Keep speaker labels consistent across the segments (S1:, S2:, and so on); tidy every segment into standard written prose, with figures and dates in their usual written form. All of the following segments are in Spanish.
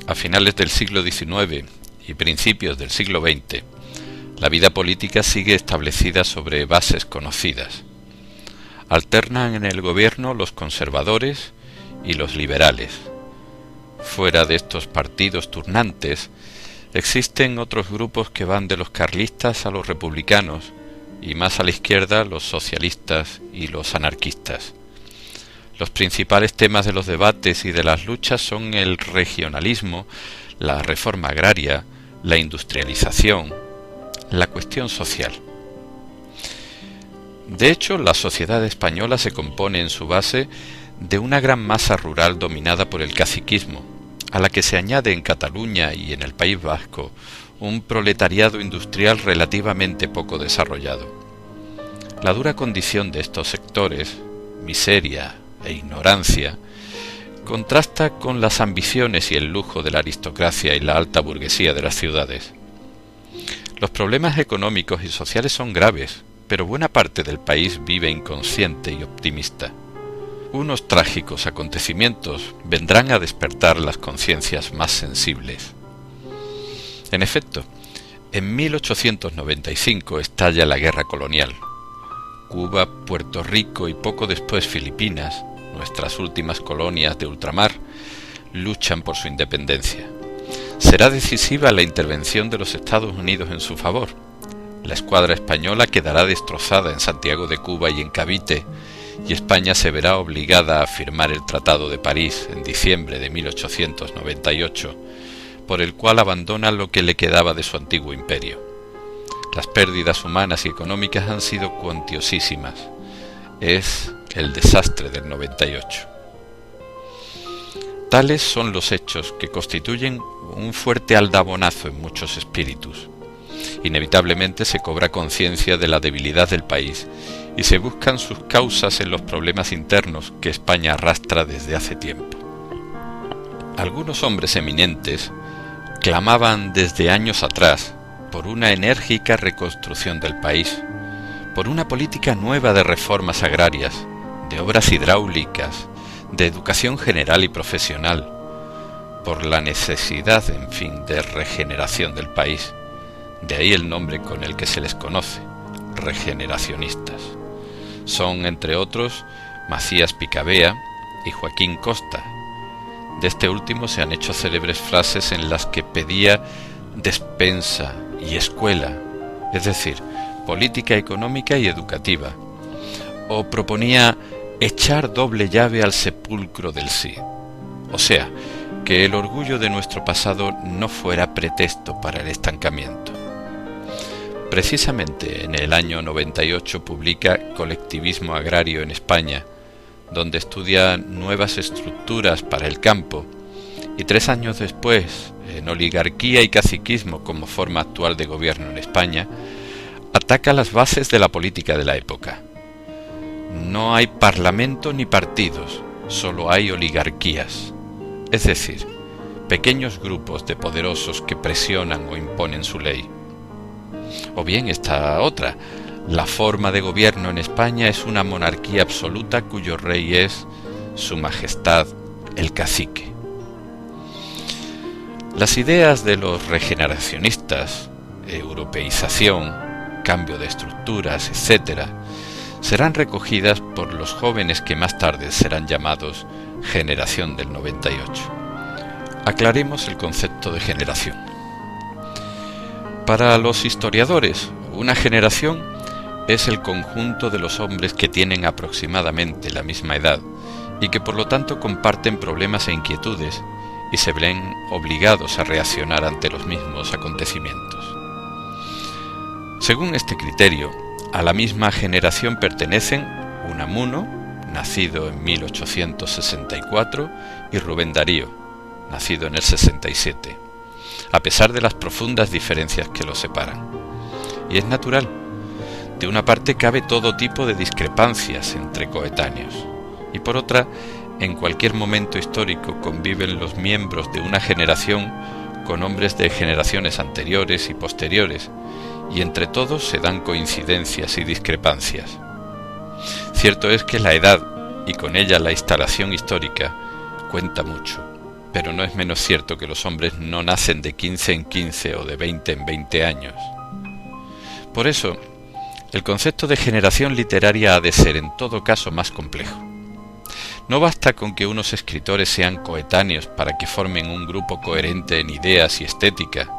S1: A finales del siglo XIX y principios del siglo XX, la vida política sigue establecida sobre bases conocidas. Alternan en el gobierno los conservadores y los liberales. Fuera de estos partidos turnantes, existen otros grupos que van de los carlistas a los republicanos y más a la izquierda los socialistas y los anarquistas. Los principales temas de los debates y de las luchas son el regionalismo, la reforma agraria, la industrialización, la cuestión social. De hecho, la sociedad española se compone en su base de una gran masa rural dominada por el caciquismo, a la que se añade en Cataluña y en el País Vasco un proletariado industrial relativamente poco desarrollado. La dura condición de estos sectores, miseria e ignorancia, contrasta con las ambiciones y el lujo de la aristocracia y la alta burguesía de las ciudades. Los problemas económicos y sociales son graves, pero buena parte del país vive inconsciente y optimista. Unos trágicos acontecimientos vendrán a despertar las conciencias más sensibles. En efecto, en 1895 estalla la guerra colonial. Cuba, Puerto Rico y poco después Filipinas, nuestras últimas colonias de ultramar, luchan por su independencia. Será decisiva la intervención de los Estados Unidos en su favor. La escuadra española quedará destrozada en Santiago de Cuba y en Cavite, y España se verá obligada a firmar el Tratado de París en diciembre de 1898, por el cual abandona lo que le quedaba de su antiguo imperio. Las pérdidas humanas y económicas han sido cuantiosísimas. Es el desastre del 98. Tales son los hechos que constituyen un fuerte aldabonazo en muchos espíritus. Inevitablemente se cobra conciencia de la debilidad del país y se buscan sus causas en los problemas internos que España arrastra desde hace tiempo. Algunos hombres eminentes clamaban desde años atrás por una enérgica reconstrucción del país, por una política nueva de reformas agrarias, de obras hidráulicas, de educación general y profesional, por la necesidad, en fin, de regeneración del país. De ahí el nombre con el que se les conoce, regeneracionistas. Son, entre otros, Macías Picabea y Joaquín Costa. De este último se han hecho célebres frases en las que pedía despensa y escuela, es decir, política económica y educativa, o proponía echar doble llave al sepulcro del sí, o sea, que el orgullo de nuestro pasado no fuera pretexto para el estancamiento. Precisamente en el año 98 publica Colectivismo Agrario en España, donde estudia nuevas estructuras para el campo, y 3 años después, en Oligarquía y Caciquismo como forma actual de gobierno en España, ataca las bases de la política de la época. No hay parlamento ni partidos, solo hay oligarquías, es decir, pequeños grupos de poderosos que presionan o imponen su ley. O bien esta otra, la forma de gobierno en España es una monarquía absoluta cuyo rey es Su Majestad el Cacique. Las ideas de los regeneracionistas, europeización, cambio de estructuras, etc., serán recogidas por los jóvenes que más tarde serán llamados Generación del 98. Aclaremos el concepto de generación. Para los historiadores, una generación es el conjunto de los hombres que tienen aproximadamente la misma edad y que por lo tanto comparten problemas e inquietudes y se ven obligados a reaccionar ante los mismos acontecimientos. Según este criterio, a la misma generación pertenecen Unamuno, nacido en 1864, y Rubén Darío, nacido en el 67, a pesar de las profundas diferencias que los separan. Y es natural. De una parte cabe todo tipo de discrepancias entre coetáneos, y por otra, en cualquier momento histórico conviven los miembros de una generación con hombres de generaciones anteriores y posteriores, y entre todos se dan coincidencias y discrepancias. Cierto es que la edad, y con ella la instalación histórica, cuenta mucho, pero no es menos cierto que los hombres no nacen de 15 en 15 o de 20 en 20 años. Por eso, el concepto de generación literaria ha de ser en todo caso más complejo. No basta con que unos escritores sean coetáneos para que formen un grupo coherente en ideas y estética.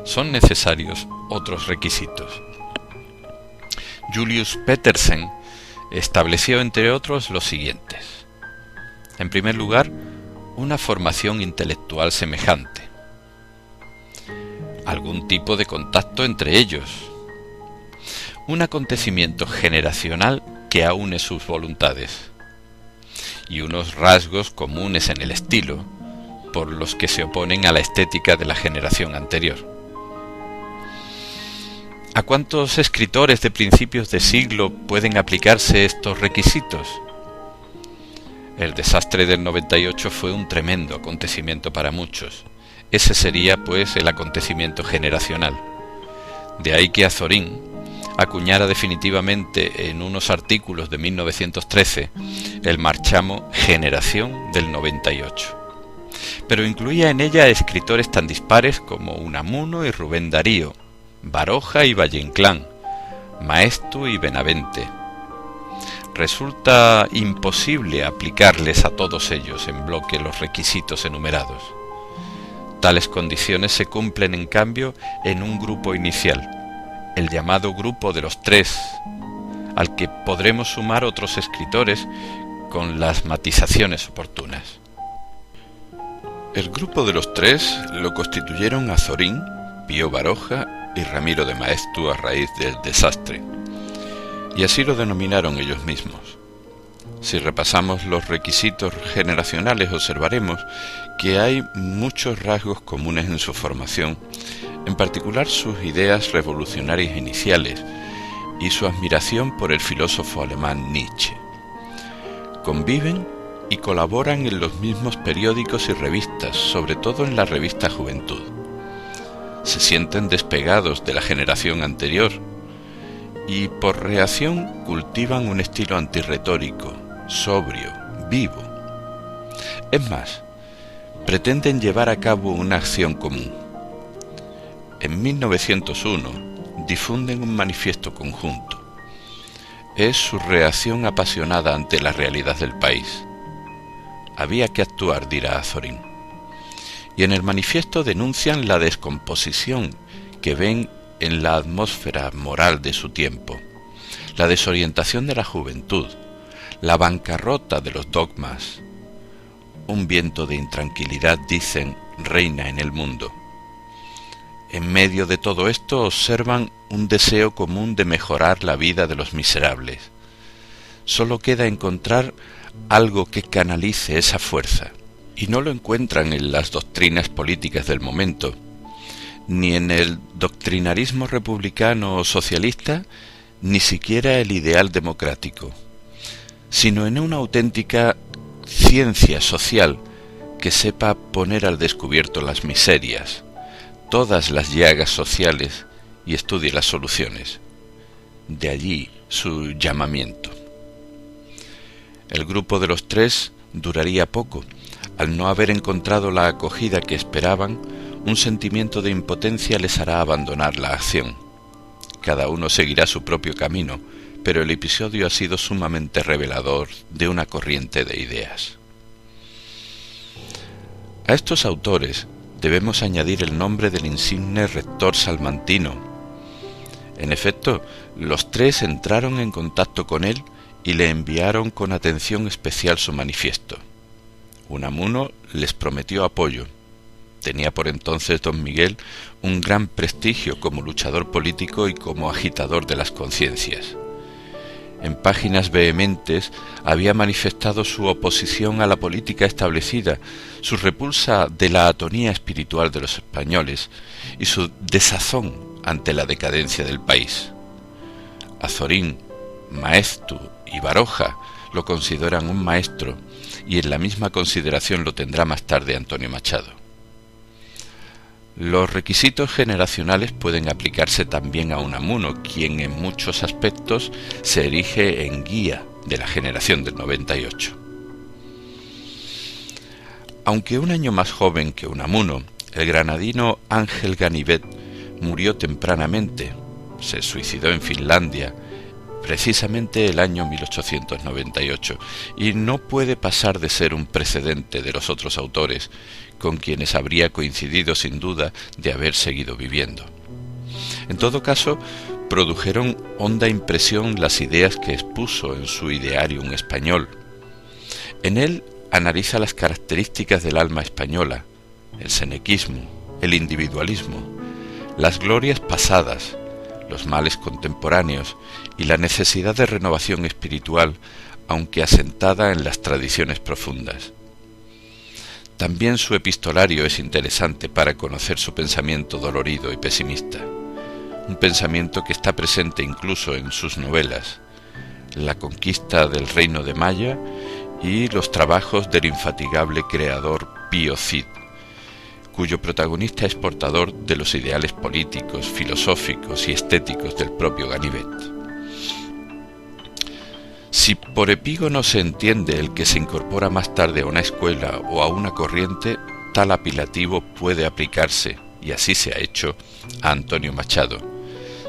S1: Son necesarios otros requisitos. Julius Petersen estableció, entre otros, los siguientes. En primer lugar, una formación intelectual semejante. Algún tipo de contacto entre ellos. Un acontecimiento generacional que aúne sus voluntades. Y unos rasgos comunes en el estilo, por los que se oponen a la estética de la generación anterior. ¿A cuántos escritores de principios de siglo pueden aplicarse estos requisitos? El desastre del 98 fue un tremendo acontecimiento para muchos. Ese sería, pues, el acontecimiento generacional. De ahí que Azorín acuñara definitivamente en unos artículos de 1913 el marchamo Generación del 98. Pero incluía en ella escritores tan dispares como Unamuno y Rubén Darío, Baroja y Valle Inclán, Maestu y Benavente. Resulta imposible aplicarles a todos ellos en bloque los requisitos enumerados. Tales condiciones se cumplen en cambio en un grupo inicial, el llamado grupo de los tres, al que podremos sumar otros escritores con las matizaciones oportunas. El grupo de los tres lo constituyeron Azorín, Pío Baroja y Ramiro de Maeztu a raíz del desastre, y así lo denominaron ellos mismos. Si repasamos los requisitos generacionales observaremos que hay muchos rasgos comunes en su formación, en particular sus ideas revolucionarias iniciales y su admiración por el filósofo alemán Nietzsche. Conviven y colaboran en los mismos periódicos y revistas, sobre todo en la revista Juventud. Se sienten despegados de la generación anterior y por reacción cultivan un estilo antirretórico, sobrio, vivo. Es más, pretenden llevar a cabo una acción común. En 1901 difunden un manifiesto conjunto. Es su reacción apasionada ante la realidad del país. Había que actuar, dirá Azorín. Y en el manifiesto denuncian la descomposición que ven en la atmósfera moral de su tiempo, la desorientación de la juventud, la bancarrota de los dogmas. Un viento de intranquilidad, dicen, reina en el mundo. En medio de todo esto observan un deseo común de mejorar la vida de los miserables. Solo queda encontrar algo que canalice esa fuerza, y no lo encuentran en las doctrinas políticas del momento, ni en el doctrinarismo republicano o socialista, ni siquiera el ideal democrático, sino en una auténtica ciencia social que sepa poner al descubierto las miserias, todas las llagas sociales y estudie las soluciones. De allí su llamamiento. El grupo de los tres duraría poco. Al no haber encontrado la acogida que esperaban, un sentimiento de impotencia les hará abandonar la acción. Cada uno seguirá su propio camino, pero el episodio ha sido sumamente revelador de una corriente de ideas. A estos autores debemos añadir el nombre del insigne rector salmantino. En efecto, los tres entraron en contacto con él y le enviaron con atención especial su manifiesto. Unamuno les prometió apoyo. Tenía por entonces don Miguel un gran prestigio como luchador político y como agitador de las conciencias. En páginas vehementes había manifestado su oposición a la política establecida, su repulsa de la atonía espiritual de los españoles y su desazón ante la decadencia del país. Azorín, Maeztu y Baroja lo consideran un maestro, y en la misma consideración lo tendrá más tarde Antonio Machado. Los requisitos generacionales pueden aplicarse también a Unamuno, quien en muchos aspectos se erige en guía de la generación del 98. Aunque un año más joven que Unamuno, el granadino Ángel Ganivet murió tempranamente. Se suicidó en Finlandia, precisamente el año 1898, y no puede pasar de ser un precedente de los otros autores, con quienes habría coincidido sin duda de haber seguido viviendo. En todo caso, produjeron honda impresión las ideas que expuso en su Idearium español. En él analiza las características del alma española, el senequismo, el individualismo, las glorias pasadas, los males contemporáneos y la necesidad de renovación espiritual, aunque asentada en las tradiciones profundas. También su epistolario es interesante para conocer su pensamiento dolorido y pesimista, un pensamiento que está presente incluso en sus novelas, La conquista del reino de Maya y los trabajos del infatigable creador Pío Cid, cuyo protagonista es portador de los ideales políticos, filosóficos y estéticos del propio Ganivet. Si por epígono se entiende el que se incorpora más tarde a una escuela o a una corriente, tal apelativo puede aplicarse, y así se ha hecho, a Antonio Machado,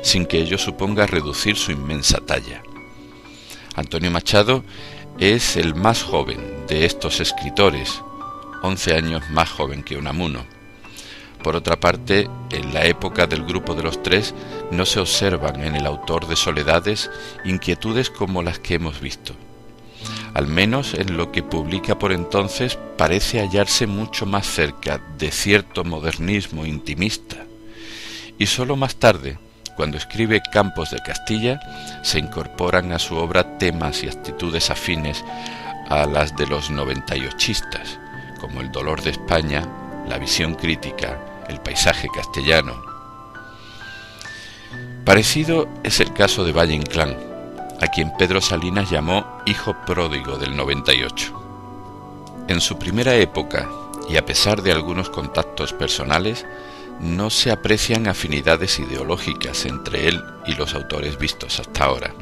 S1: sin que ello suponga reducir su inmensa talla. Antonio Machado es el más joven de estos escritores, 11 años más joven que Unamuno. Por otra parte, en la época del grupo de los tres no se observan en el autor de Soledades inquietudes como las que hemos visto. Al menos en lo que publica por entonces parece hallarse mucho más cerca de cierto modernismo intimista, y sólo más tarde, cuando escribe Campos de Castilla, se incorporan a su obra temas y actitudes afines a las de los 98istas, como el dolor de España, la visión crítica, el paisaje castellano. Parecido es el caso de Valle Inclán, a quien Pedro Salinas llamó hijo pródigo del 98. En su primera época, y a pesar de algunos contactos personales, no se aprecian afinidades ideológicas entre él y los autores vistos hasta ahora.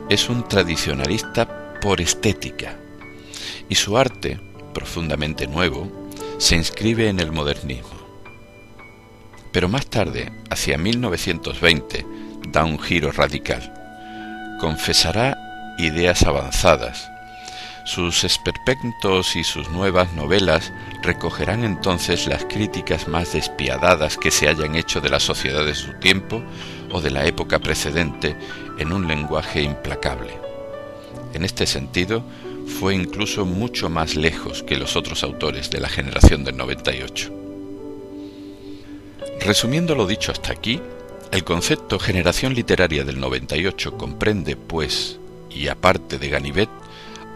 S1: Es un tradicionalista por estética, y su arte, profundamente nuevo, se inscribe en el modernismo. Pero más tarde, hacia 1920, da un giro radical. Confesará ideas avanzadas. Sus esperpentos y sus nuevas novelas recogerán entonces las críticas más despiadadas que se hayan hecho de la sociedad de su tiempo o de la época precedente en un lenguaje implacable. En este sentido, fue incluso mucho más lejos que los otros autores de la generación del 98. Resumiendo lo dicho hasta aquí, el concepto generación literaria del 98 comprende, pues, y aparte de Ganivet,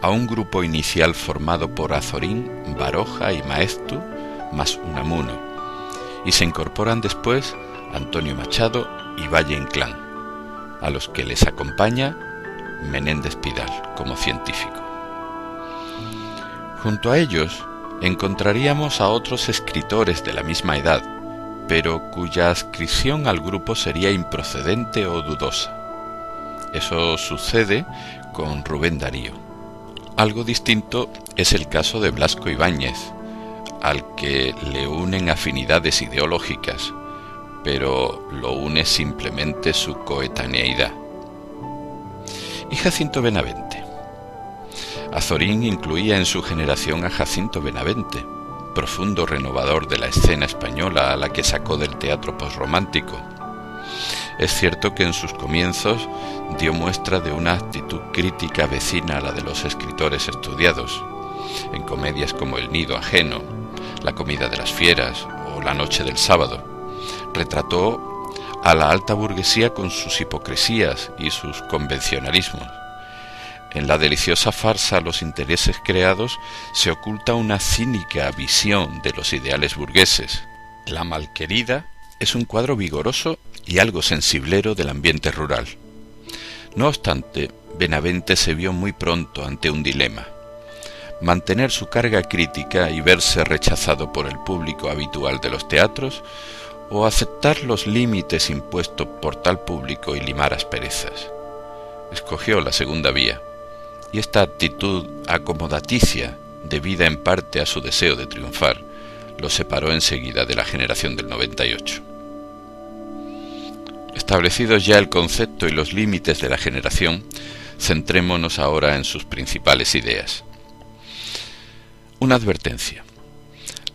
S1: a un grupo inicial formado por Azorín, Baroja y Maeztu, más Unamuno, y se incorporan después Antonio Machado y Valle Inclán, a los que les acompaña Menéndez Pidal como científico. Junto a ellos encontraríamos a otros escritores de la misma edad, pero cuya adscripción al grupo sería improcedente o dudosa. Eso sucede con Rubén Darío. Algo distinto es el caso de Blasco Ibáñez, al que le unen afinidades ideológicas, pero lo une simplemente su coetaneidad. Y Jacinto Benavente. Azorín incluía en su generación a Jacinto Benavente, profundo renovador de la escena española a la que sacó del teatro posromántico. Es cierto que en sus comienzos dio muestra de una actitud crítica vecina a la de los escritores estudiados, en comedias como El nido ajeno, La comida de las fieras o La noche del sábado. Retrató a la alta burguesía con sus hipocresías y sus convencionalismos. En la deliciosa farsa Los intereses creados se oculta una cínica visión de los ideales burgueses. La malquerida es un cuadro vigoroso y algo sensiblero del ambiente rural. No obstante, Benavente se vio muy pronto ante un dilema: mantener su carga crítica y verse rechazado por el público habitual de los teatros, o aceptar los límites impuestos por tal público y limar asperezas. Escogió la segunda vía, y esta actitud acomodaticia debida en parte a su deseo de triunfar, lo separó enseguida de la generación del 98. Establecidos ya el concepto y los límites de la generación, centrémonos ahora en sus principales ideas. Una advertencia.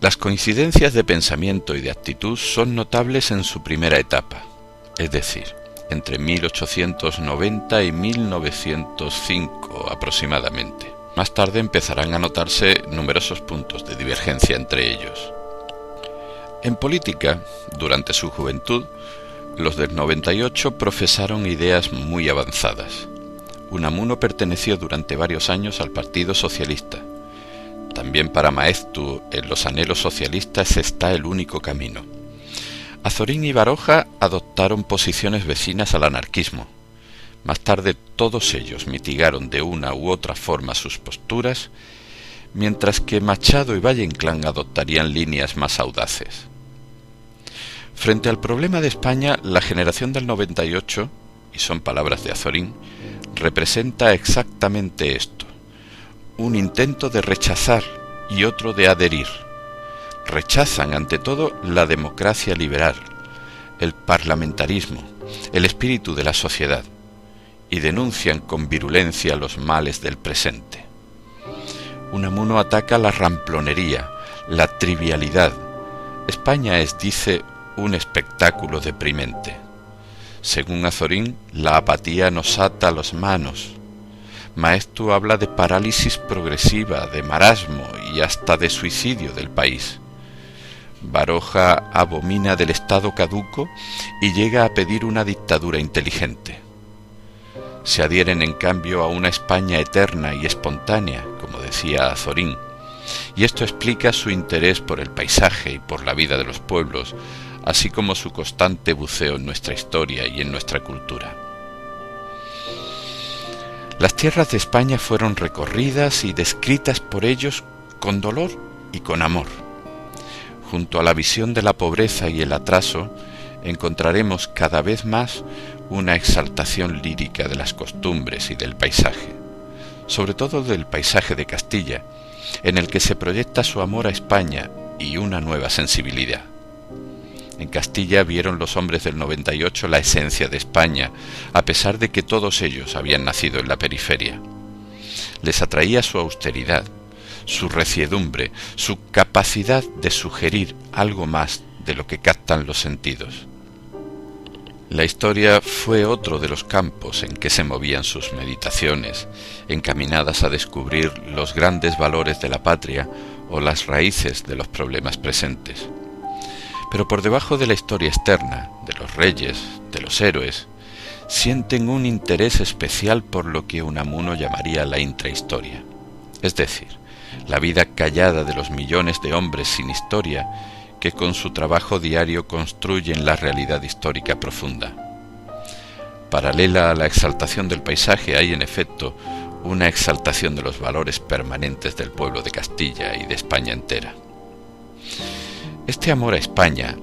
S1: Las coincidencias de pensamiento y de actitud son notables en su primera etapa, es decir, entre 1890 y 1905 aproximadamente. Más tarde empezarán a notarse numerosos puntos de divergencia entre ellos. En política, durante su juventud, los del 98 profesaron ideas muy avanzadas. Unamuno perteneció durante varios años al Partido Socialista. También para Maeztu, en los anhelos socialistas está el único camino. Azorín y Baroja adoptaron posiciones vecinas al anarquismo. Más tarde todos ellos mitigaron de una u otra forma sus posturas, mientras que Machado y Valle-Inclán adoptarían líneas más audaces. Frente al problema de España, la generación del 98, y son palabras de Azorín, representa exactamente esto: un intento de rechazar y otro de adherir. Rechazan ante todo la democracia liberal, el parlamentarismo, el espíritu de la sociedad, y denuncian con virulencia los males del presente. Unamuno ataca la ramplonería, la trivialidad. España es, dice, un espectáculo deprimente. Según Azorín, la apatía nos ata las manos. Maeztu habla de parálisis progresiva, de marasmo y hasta de suicidio del país. Baroja abomina del Estado caduco y llega a pedir una dictadura inteligente. Se adhieren en cambio a una España eterna y espontánea, como decía Azorín, y esto explica su interés por el paisaje y por la vida de los pueblos, así como su constante buceo en nuestra historia y en nuestra cultura. Las tierras de España fueron recorridas y descritas por ellos con dolor y con amor. Junto a la visión de la pobreza y el atraso, encontraremos cada vez más una exaltación lírica de las costumbres y del paisaje, sobre todo del paisaje de Castilla, en el que se proyecta su amor a España y una nueva sensibilidad. En Castilla vieron los hombres del 98 la esencia de España, a pesar de que todos ellos habían nacido en la periferia. Les atraía su austeridad, su reciedumbre, su capacidad de sugerir algo más de lo que captan los sentidos. La historia fue otro de los campos en que se movían sus meditaciones, encaminadas a descubrir los grandes valores de la patria o las raíces de los problemas presentes. Pero por debajo de la historia externa, de los reyes, de los héroes, sienten un interés especial por lo que Unamuno llamaría la intrahistoria, es decir, la vida callada de los millones de hombres sin historia que con su trabajo diario construyen la realidad histórica profunda. Paralela a la exaltación del paisaje hay, en efecto, una exaltación de los valores permanentes del pueblo de Castilla y de España entera. Este amor a España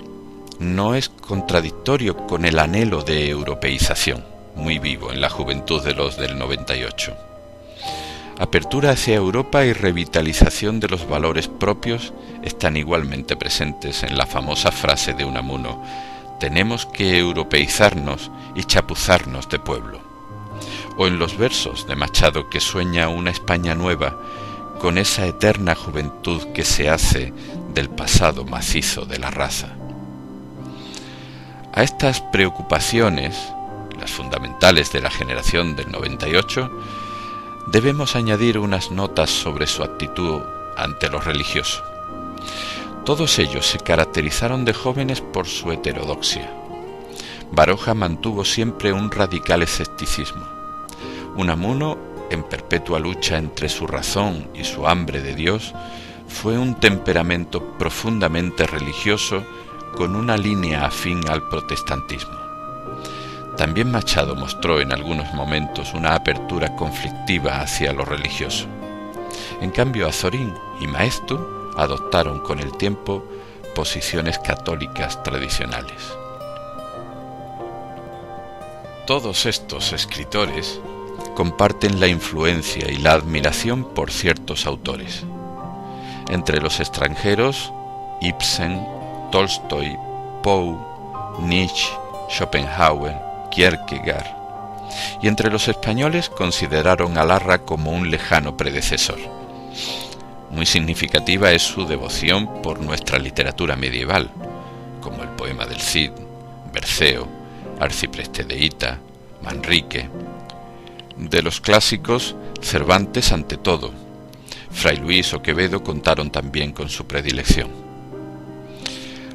S1: no es contradictorio con el anhelo de europeización, muy vivo en la juventud de los del 98. Apertura hacia Europa y revitalización de los valores propios están igualmente presentes en la famosa frase de Unamuno: tenemos que europeizarnos y chapuzarnos de pueblo. O en los versos de Machado, que sueña una España nueva con esa eterna juventud que se hace del pasado macizo de la raza. A estas preocupaciones, las fundamentales de la generación del 98, debemos añadir unas notas sobre su actitud ante lo religioso. Todos ellos se caracterizaron de jóvenes por su heterodoxia. Baroja mantuvo siempre un radical escepticismo. Unamuno, en perpetua lucha entre su razón y su hambre de Dios, fue un temperamento profundamente religioso con una línea afín al protestantismo. También Machado mostró en algunos momentos una apertura conflictiva hacia lo religioso. En cambio, Azorín y Maeztu adoptaron con el tiempo posiciones católicas tradicionales. Todos estos escritores comparten la influencia y la admiración por ciertos autores. Entre los extranjeros, Ibsen, Tolstoy, Poe, Nietzsche, Schopenhauer, Kierkegaard. Y entre los españoles consideraron a Larra como un lejano predecesor. Muy significativa es su devoción por nuestra literatura medieval, como el poema del Cid, Berceo, Arcipreste de Hita, Manrique. De los clásicos, Cervantes ante todo. Fray Luis o Quevedo contaron también con su predilección.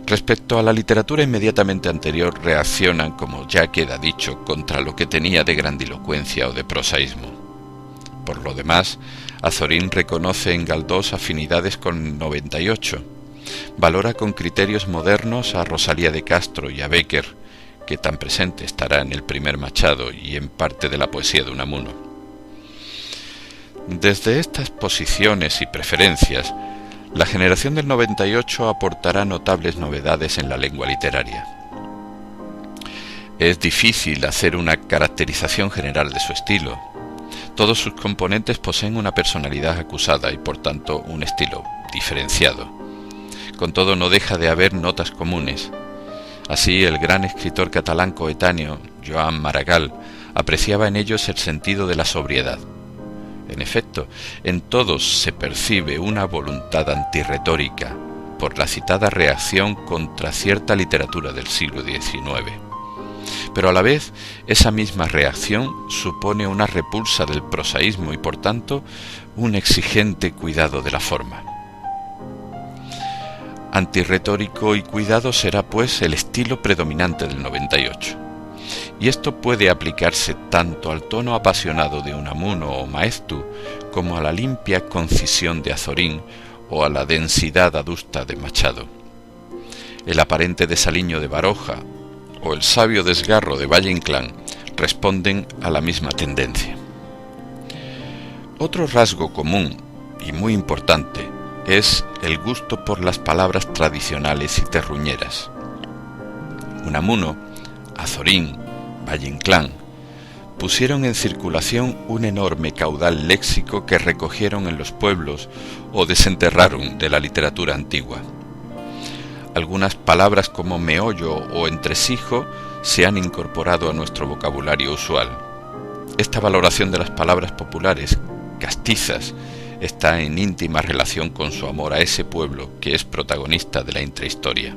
S1: Respecto a la literatura inmediatamente anterior, reaccionan, como ya queda dicho, contra lo que tenía de grandilocuencia o de prosaísmo. Por lo demás, Azorín reconoce en Galdós afinidades con 98, valora con criterios modernos a Rosalía de Castro y a Bécquer, que tan presente estará en el primer Machado y en parte de la poesía de Unamuno. Desde estas posiciones y preferencias, la generación del 98 aportará notables novedades en la lengua literaria. Es difícil hacer una caracterización general de su estilo. Todos sus componentes poseen una personalidad acusada y por tanto un estilo diferenciado. Con todo, no deja de haber notas comunes. Así, el gran escritor catalán coetáneo, Joan Maragall, apreciaba en ellos el sentido de la sobriedad. En efecto, en todos se percibe una voluntad antirretórica por la citada reacción contra cierta literatura del siglo XIX. Pero a la vez, esa misma reacción supone una repulsa del prosaísmo y por tanto un exigente cuidado de la forma. Antirretórico y cuidado será pues el estilo predominante del 98. Y esto puede aplicarse tanto al tono apasionado de Unamuno o Maeztu como a la limpia concisión de Azorín o a la densidad adusta de Machado. El aparente desaliño de Baroja o el sabio desgarro de Valle Inclán responden a la misma tendencia. Otro rasgo común y muy importante es el gusto por las palabras tradicionales y terruñeras. Unamuno, Azorín, Valle Inclán pusieron en circulación un enorme caudal léxico que recogieron en los pueblos o desenterraron de la literatura antigua. Algunas palabras como meollo o entresijo se han incorporado a nuestro vocabulario usual. Esta valoración de las palabras populares, castizas, está en íntima relación con su amor a ese pueblo que es protagonista de la intrahistoria.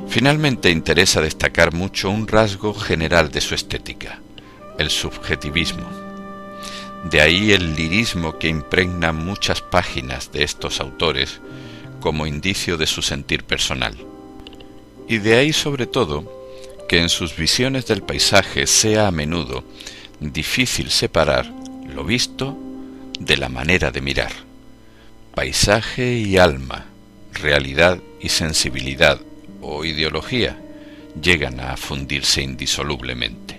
S1: Finalmente interesa destacar mucho un rasgo general de su estética, el subjetivismo. De ahí el lirismo que impregna muchas páginas de estos autores como indicio de su sentir personal. Y de ahí sobre todo que en sus visiones del paisaje sea a menudo difícil separar lo visto de la manera de mirar. Paisaje y alma, realidad y sensibilidad o ideología llegan a fundirse indisolublemente.